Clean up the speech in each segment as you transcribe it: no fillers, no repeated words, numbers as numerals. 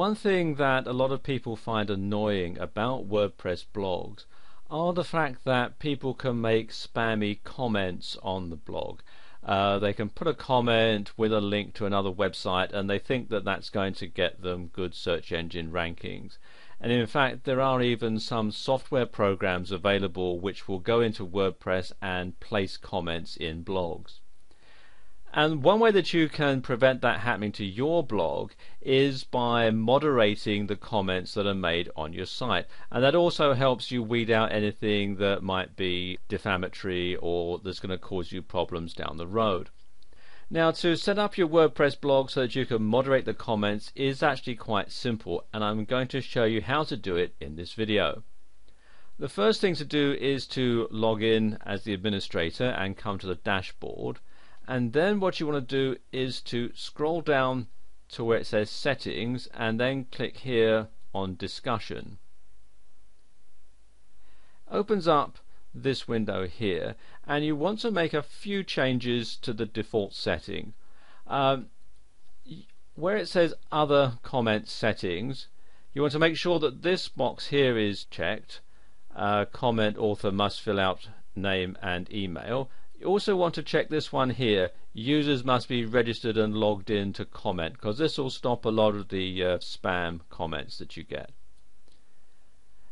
one thing that a lot of people find annoying about WordPress blogs are the fact that people can make spammy comments on the blog. They can put a comment with a link to another website and they think that that's going to get them good search engine rankings. And in fact, there are even some software programs available which will go into WordPress and place comments in blogs. And one way that you can prevent that happening to your blog is by moderating the comments that are made on your site. And that also helps you weed out anything that might be defamatory or that's going to cause you problems down the road. Now, to set up your WordPress blog so that you can moderate the comments is actually quite simple, and I'm going to show you how to do it in this video. The first thing to do is to log in as the administrator and come to the dashboard. And then what you want to do is to scroll down to where it says settings and then click here on discussion. Opens up this window here, and you want to make a few changes to the default setting. Where it says other comment settings, you want to make sure that this box here is checked. Comment author must fill out name and email. You also want to check this one here, users must be registered and logged in to comment, because this will stop a lot of the spam comments that you get.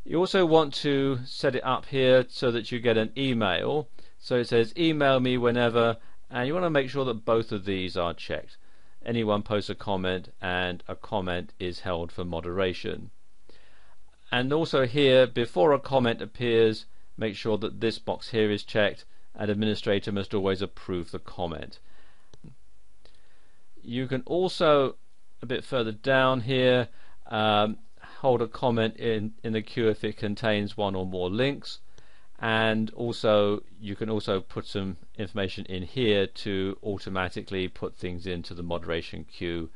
You also want to set it up here so that you get an email. So it says email me whenever, and you want to make sure that both of these are checked. Anyone posts a comment and a comment is held for moderation. And also here, before a comment appears, make sure that this box here is checked, and administrator must always approve the comment. You can also, a bit further down here, hold a comment in the queue if it contains one or more links, and also you can also put some information in here to automatically put things into the moderation queue,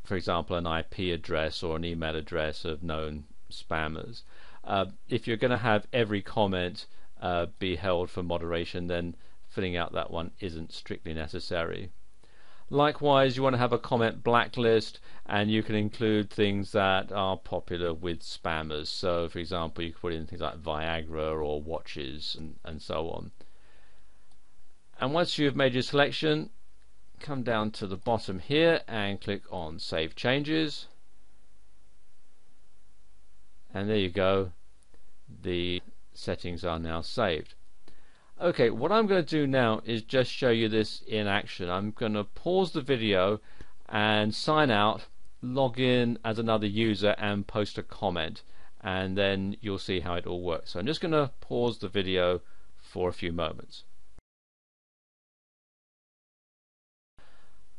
for example an IP address or an email address of known spammers. If you're going to have every comment be held for moderation, then filling out that one isn't strictly necessary. Likewise, you want to have a comment blacklist, and you can include things that are popular with spammers. So for example, you can put in things like Viagra or watches and so on. And once you've made your selection, come down to the bottom here and click on Save Changes, and there you go, the settings are now saved. Okay, what I'm going to do now is just show you this in action. I'm going to pause the video and sign out, log in as another user and post a comment, and then you'll see how it all works. So I'm just going to pause the video for a few moments.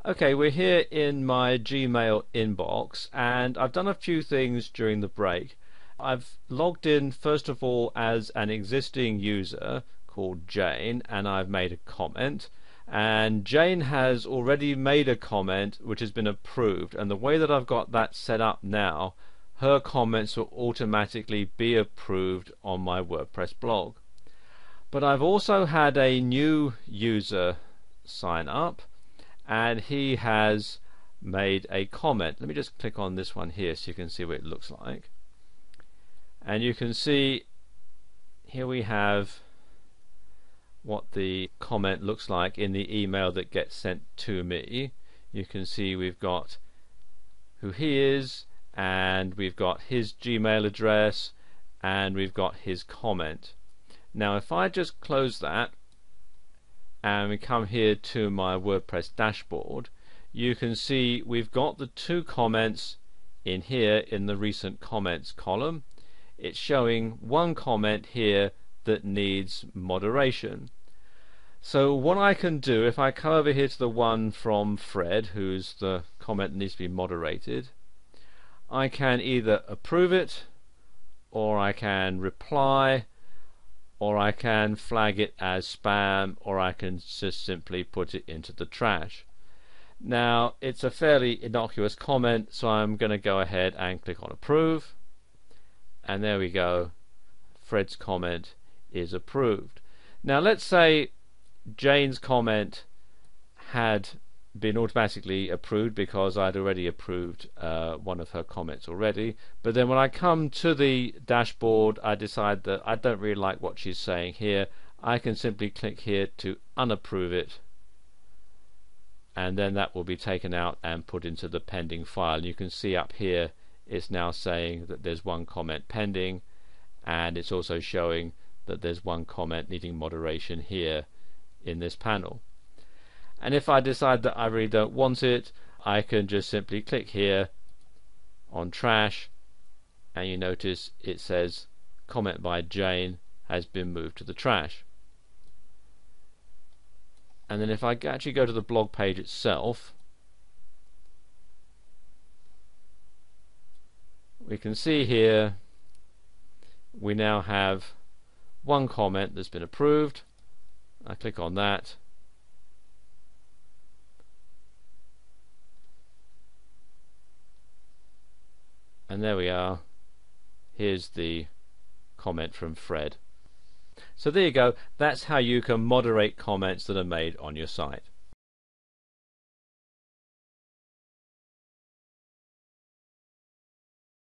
Okay, we're here in my Gmail inbox, and I've done a few things during the break. I've logged in first of all as an existing user called Jane, and I've made a comment, and Jane has already made a comment which has been approved, and the way that I've got that set up now, her comments will automatically be approved on my WordPress blog. But I've also had a new user sign up, and he has made a comment. Let me just click on this one here so you can see what it looks like. And you can see here we have what the comment looks like in the email that gets sent to me. You can see we've got who he is, and we've got his Gmail address, and we've got his comment. Now if I just close that and we come here to my WordPress dashboard, you can see we've got the two comments in here in the recent comments column. It's showing one comment here that needs moderation. So what I can do, if I come over here to the one from Fred, who's the comment that needs to be moderated, I can either approve it, or I can reply, or I can flag it as spam, or I can just simply put it into the trash. Now it's a fairly innocuous comment, so I'm going to go ahead and click on approve, and there we go, Fred's comment is approved. Now let's say Jane's comment had been automatically approved because I'd already approved one of her comments already. But then when I come to the dashboard, I decide that I don't really like what she's saying here. I can simply click here to unapprove it, and then that will be taken out and put into the pending file. You can see up here it's now saying that there's one comment pending, and it's also showing that there's one comment needing moderation here in this panel. And if I decide that I really don't want it, I can just simply click here on trash, and you notice it says comment by Jane has been moved to the trash. And then if I actually go to the blog page itself, we can see here we now have one comment that's been approved. I click on that, and there we are. Here's the comment from Fred. So there you go. That's how you can moderate comments that are made on your site.